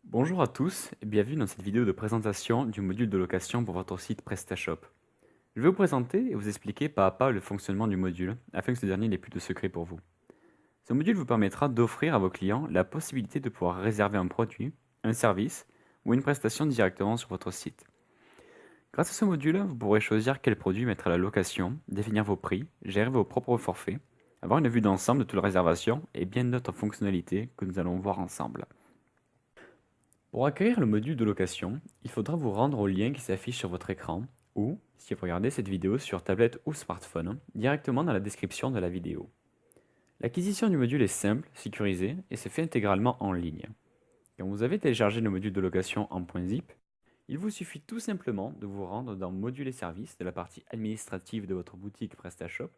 Bonjour à tous et bienvenue dans cette vidéo de présentation du module de location pour votre site PrestaShop. Je vais vous présenter et vous expliquer pas à pas le fonctionnement du module afin que ce dernier n'ait plus de secret pour vous. Ce module vous permettra d'offrir à vos clients la possibilité de pouvoir réserver un produit, un service ou une prestation directement sur votre site. Grâce à ce module, vous pourrez choisir quel produit mettre à la location, définir vos prix, gérer vos propres forfaits, avoir une vue d'ensemble de toute la réservation et bien d'autres fonctionnalités que nous allons voir ensemble. Pour acquérir le module de location, il faudra vous rendre au lien qui s'affiche sur votre écran ou, si vous regardez cette vidéo sur tablette ou smartphone, directement dans la description de la vidéo. L'acquisition du module est simple, sécurisée et se fait intégralement en ligne. Quand vous avez téléchargé le module de location en .zip, il vous suffit tout simplement de vous rendre dans Modules et services de la partie administrative de votre boutique PrestaShop,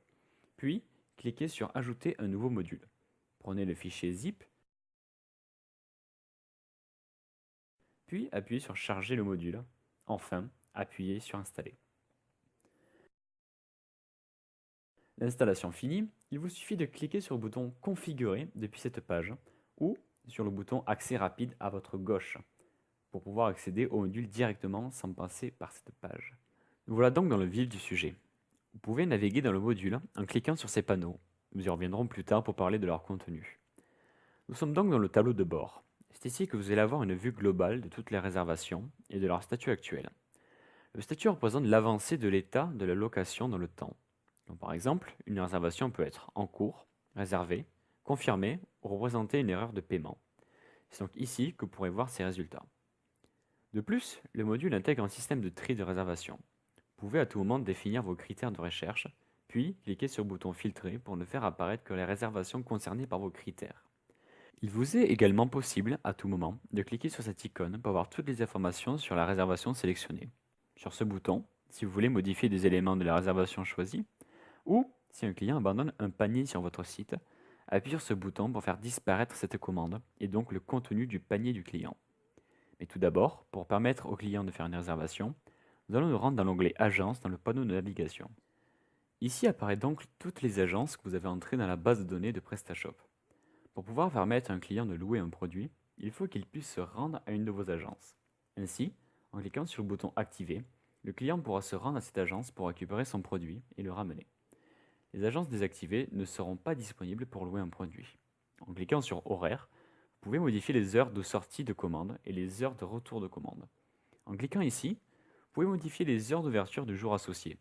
puis cliquez sur Ajouter un nouveau module. Prenez le fichier zip, puis appuyez sur Charger le module. Enfin, appuyez sur Installer. L'installation finie, il vous suffit de cliquer sur le bouton Configurer depuis cette page ou sur le bouton Accès rapide à votre gauche pour pouvoir accéder au module directement sans passer par cette page. Nous voilà donc dans le vif du sujet. Vous pouvez naviguer dans le module en cliquant sur ces panneaux. Nous y reviendrons plus tard pour parler de leur contenu. Nous sommes donc dans le tableau de bord. C'est ici que vous allez avoir une vue globale de toutes les réservations et de leur statut actuel. Le statut représente l'avancée de l'état de la location dans le temps. Donc, par exemple, une réservation peut être en cours, réservée, confirmée ou représenter une erreur de paiement. C'est donc ici que vous pourrez voir ces résultats. De plus, le module intègre un système de tri de réservation. Vous pouvez à tout moment définir vos critères de recherche, puis cliquer sur le bouton Filtrer pour ne faire apparaître que les réservations concernées par vos critères. Il vous est également possible, à tout moment, de cliquer sur cette icône pour avoir toutes les informations sur la réservation sélectionnée. Sur ce bouton, si vous voulez modifier des éléments de la réservation choisie, ou si un client abandonne un panier sur votre site, appuyez sur ce bouton pour faire disparaître cette commande et donc le contenu du panier du client. Mais tout d'abord, pour permettre au client de faire une réservation, nous allons nous rendre dans l'onglet Agences dans le panneau de navigation. Ici apparaissent donc toutes les agences que vous avez entrées dans la base de données de PrestaShop. Pour pouvoir permettre à un client de louer un produit, il faut qu'il puisse se rendre à une de vos agences. Ainsi, en cliquant sur le bouton Activer, le client pourra se rendre à cette agence pour récupérer son produit et le ramener. Les agences désactivées ne seront pas disponibles pour louer un produit. En cliquant sur Horaires, vous pouvez modifier les heures de sortie de commande et les heures de retour de commande. En cliquant ici, vous pouvez modifier les heures d'ouverture du jour associé.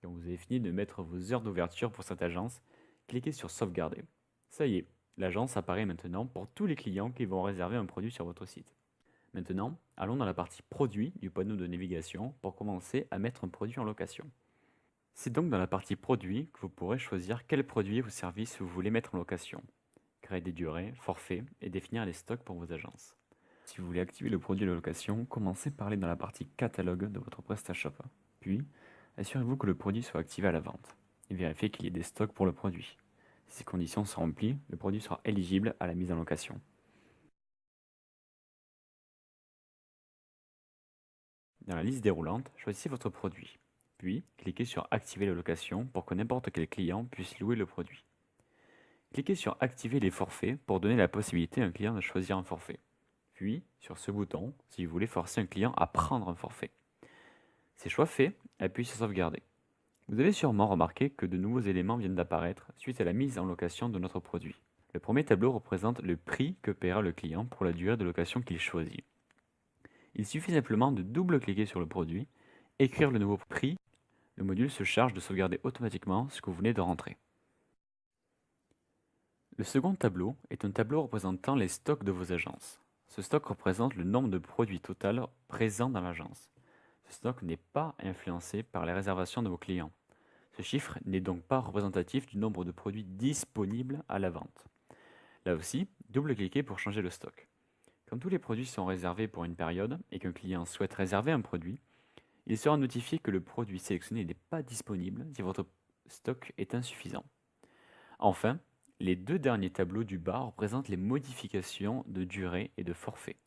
Quand vous avez fini de mettre vos heures d'ouverture pour cette agence, cliquez sur Sauvegarder. Ça y est, l'agence apparaît maintenant pour tous les clients qui vont réserver un produit sur votre site. Maintenant, allons dans la partie Produits du panneau de navigation pour commencer à mettre un produit en location. C'est donc dans la partie Produits que vous pourrez choisir quel produit ou service vous voulez mettre en location, créer des durées, forfaits et définir les stocks pour vos agences. Si vous voulez activer le produit de location, commencez par aller dans la partie Catalogue de votre PrestaShop. Puis, assurez-vous que le produit soit activé à la vente et vérifiez qu'il y ait des stocks pour le produit. Si ces conditions sont remplies, le produit sera éligible à la mise en location. Dans la liste déroulante, choisissez votre produit. Puis, cliquez sur Activer la location pour que n'importe quel client puisse louer le produit. Cliquez sur Activer les forfaits pour donner la possibilité à un client de choisir un forfait. Puis, sur ce bouton, si vous voulez forcer un client à prendre un forfait. Ces choix faits, appuyez sur Sauvegarder. Vous avez sûrement remarqué que de nouveaux éléments viennent d'apparaître suite à la mise en location de notre produit. Le premier tableau représente le prix que paiera le client pour la durée de location qu'il choisit. Il suffit simplement de double-cliquer sur le produit, écrire le nouveau prix, le module se charge de sauvegarder automatiquement ce que vous venez de rentrer. Le second tableau est un tableau représentant les stocks de vos agences. Ce stock représente le nombre de produits total présents dans l'agence. Ce stock n'est pas influencé par les réservations de vos clients. Ce chiffre n'est donc pas représentatif du nombre de produits disponibles à la vente. Là aussi, double-cliquez pour changer le stock. Quand tous les produits sont réservés pour une période et qu'un client souhaite réserver un produit, il sera notifié que le produit sélectionné n'est pas disponible si votre stock est insuffisant. Enfin, les deux derniers tableaux du bas représentent les modifications de durée et de forfait.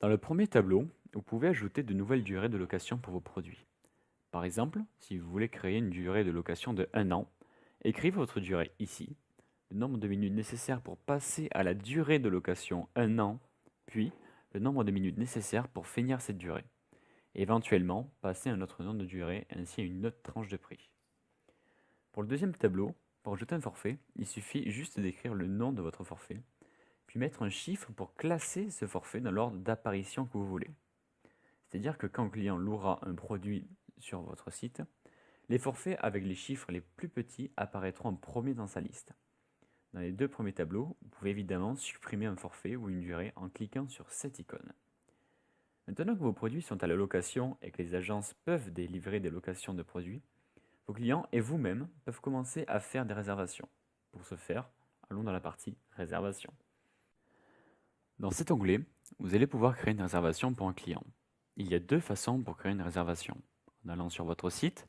Dans le premier tableau, vous pouvez ajouter de nouvelles durées de location pour vos produits. Par exemple, si vous voulez créer une durée de location de 1 an, écrivez votre durée ici, le nombre de minutes nécessaires pour passer à la durée de location 1 an, puis le nombre de minutes nécessaires pour finir cette durée, et éventuellement passer à un autre nombre de durée ainsi à une autre tranche de prix. Pour le deuxième tableau, pour ajouter un forfait, il suffit juste d'écrire le nom de votre forfait, puis mettre un chiffre pour classer ce forfait dans l'ordre d'apparition que vous voulez. C'est-à-dire que quand le client louera un produit sur votre site, les forfaits avec les chiffres les plus petits apparaîtront en premier dans sa liste. Dans les deux premiers tableaux, vous pouvez évidemment supprimer un forfait ou une durée en cliquant sur cette icône. Maintenant que vos produits sont à la location et que les agences peuvent délivrer des locations de produits, vos clients et vous-même peuvent commencer à faire des réservations. Pour ce faire, allons dans la partie réservation. Dans cet onglet, vous allez pouvoir créer une réservation pour un client. Il y a deux façons pour créer une réservation. En allant sur votre site,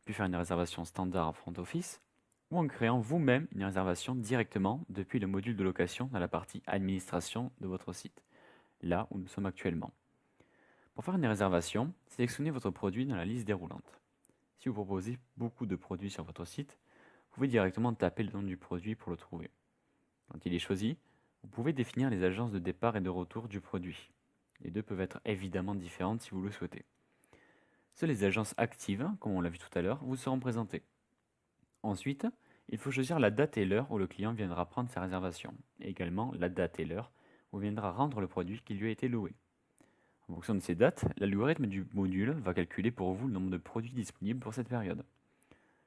puis faire une réservation standard front office, ou en créant vous-même une réservation directement depuis le module de location dans la partie administration de votre site, là où nous sommes actuellement. Pour faire une réservation, sélectionnez votre produit dans la liste déroulante. Si vous proposez beaucoup de produits sur votre site, vous pouvez directement taper le nom du produit pour le trouver. Quand il est choisi, vous pouvez définir les agences de départ et de retour du produit. Les deux peuvent être évidemment différentes si vous le souhaitez. Seules les agences actives, comme on l'a vu tout à l'heure, vous seront présentées. Ensuite, il faut choisir la date et l'heure où le client viendra prendre sa réservation, et également la date et l'heure où il viendra rendre le produit qui lui a été loué. En fonction de ces dates, l'algorithme du module va calculer pour vous le nombre de produits disponibles pour cette période.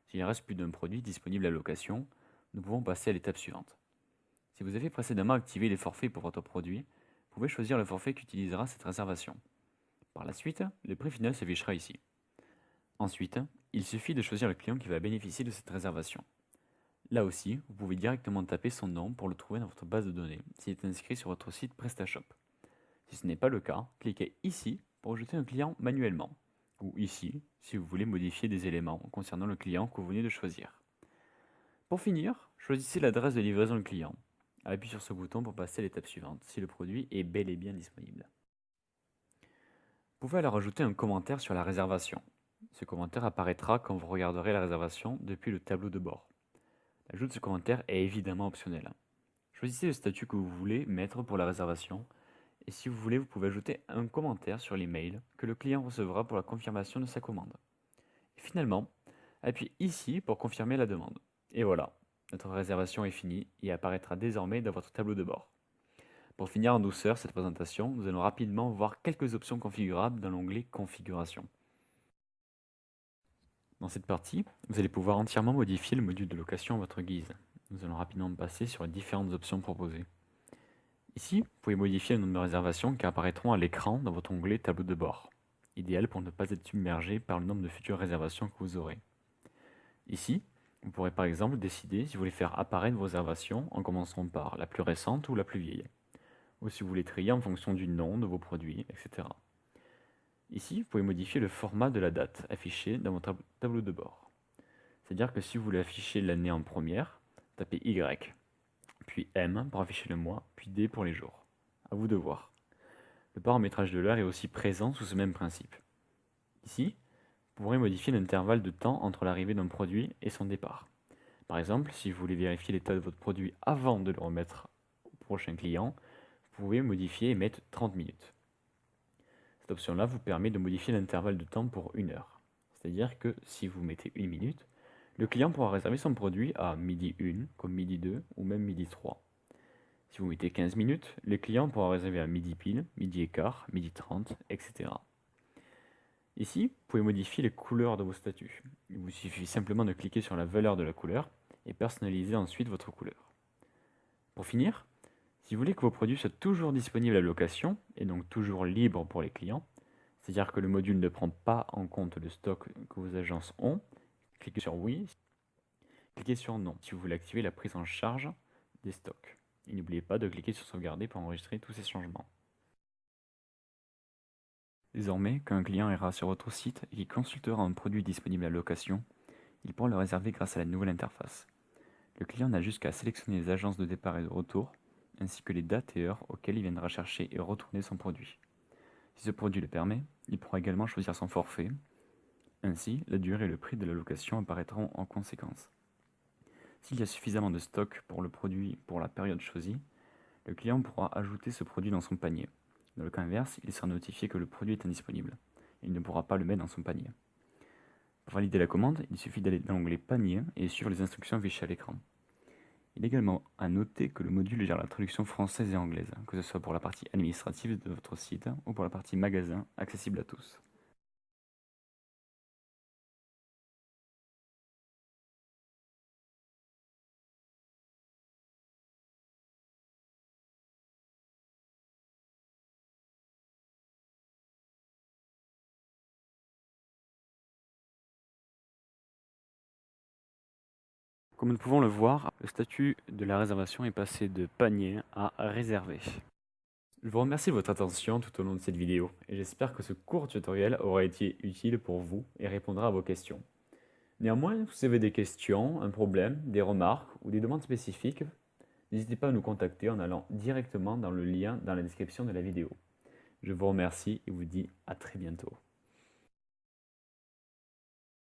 S'il reste plus d'un produit disponible à location, nous pouvons passer à l'étape suivante. Si vous avez précédemment activé les forfaits pour votre produit, vous pouvez choisir le forfait qui utilisera cette réservation. Par la suite, le prix final s'affichera ici. Ensuite, il suffit de choisir le client qui va bénéficier de cette réservation. Là aussi, vous pouvez directement taper son nom pour le trouver dans votre base de données s'il est inscrit sur votre site PrestaShop. Si ce n'est pas le cas, cliquez ici pour ajouter un client manuellement, ou ici si vous voulez modifier des éléments concernant le client que vous venez de choisir. Pour finir, choisissez l'adresse de livraison du client. Appuyez sur ce bouton pour passer à l'étape suivante, si le produit est bel et bien disponible. Vous pouvez alors ajouter un commentaire sur la réservation. Ce commentaire apparaîtra quand vous regarderez la réservation depuis le tableau de bord. L'ajout de ce commentaire est évidemment optionnel. Choisissez le statut que vous voulez mettre pour la réservation, et si vous voulez, vous pouvez ajouter un commentaire sur l'email que le client recevra pour la confirmation de sa commande. Et finalement, appuyez ici pour confirmer la demande. Et voilà, notre réservation est finie et apparaîtra désormais dans votre tableau de bord. Pour finir en douceur cette présentation, nous allons rapidement voir quelques options configurables dans l'onglet Configuration. Dans cette partie, vous allez pouvoir entièrement modifier le module de location à votre guise. Nous allons rapidement passer sur les différentes options proposées. Ici, vous pouvez modifier le nombre de réservations qui apparaîtront à l'écran dans votre onglet Tableau de bord, idéal pour ne pas être submergé par le nombre de futures réservations que vous aurez. Ici, vous pourrez par exemple décider si vous voulez faire apparaître vos réservations en commençant par la plus récente ou la plus vieille, ou si vous voulez trier en fonction du nom de vos produits, etc. Ici, vous pouvez modifier le format de la date affichée dans votre tableau de bord. C'est-à-dire que si vous voulez afficher l'année en première, tapez Y, puis M pour afficher le mois, puis D pour les jours. À vous de voir. Le paramétrage de l'heure est aussi présent sous ce même principe. Ici, vous pourrez modifier l'intervalle de temps entre l'arrivée d'un produit et son départ. Par exemple, si vous voulez vérifier l'état de votre produit avant de le remettre au prochain client, vous pouvez modifier et mettre 30 minutes. Cette option-là vous permet de modifier l'intervalle de temps pour 1 heure. C'est-à-dire que si vous mettez 1 minute, le client pourra réserver son produit à midi 1, comme midi 2 ou même midi 3. Si vous mettez 15 minutes, le client pourra réserver à midi pile, midi et quart, midi 30, etc. Ici, vous pouvez modifier les couleurs de vos statuts. Il vous suffit simplement de cliquer sur la valeur de la couleur et personnaliser ensuite votre couleur. Pour finir, si vous voulez que vos produits soient toujours disponibles à la location et donc toujours libres pour les clients, c'est-à-dire que le module ne prend pas en compte le stock que vos agences ont, cliquez sur oui, cliquez sur non si vous voulez activer la prise en charge des stocks. Et n'oubliez pas de cliquer sur sauvegarder pour enregistrer tous ces changements. Désormais, quand un client ira sur votre site et qu'il consultera un produit disponible à la location, il pourra le réserver grâce à la nouvelle interface. Le client n'a juste qu'à sélectionner les agences de départ et de retour, ainsi que les dates et heures auxquelles il viendra chercher et retourner son produit. Si ce produit le permet, il pourra également choisir son forfait. Ainsi, la durée et le prix de la location apparaîtront en conséquence. S'il y a suffisamment de stock pour le produit pour la période choisie, le client pourra ajouter ce produit dans son panier. Dans le cas inverse, il sera notifié que le produit est indisponible. Il ne pourra pas le mettre dans son panier. Pour valider la commande, il suffit d'aller dans l'onglet Panier et suivre les instructions affichées à l'écran. Il est également à noter que le module gère la traduction française et anglaise, que ce soit pour la partie administrative de votre site ou pour la partie magasin, accessible à tous. Comme nous pouvons le voir, le statut de la réservation est passé de panier à réservé. Je vous remercie de votre attention tout au long de cette vidéo et j'espère que ce court tutoriel aura été utile pour vous et répondra à vos questions. Néanmoins, si vous avez des questions, un problème, des remarques ou des demandes spécifiques, n'hésitez pas à nous contacter en allant directement dans le lien dans la description de la vidéo. Je vous remercie et vous dis à très bientôt.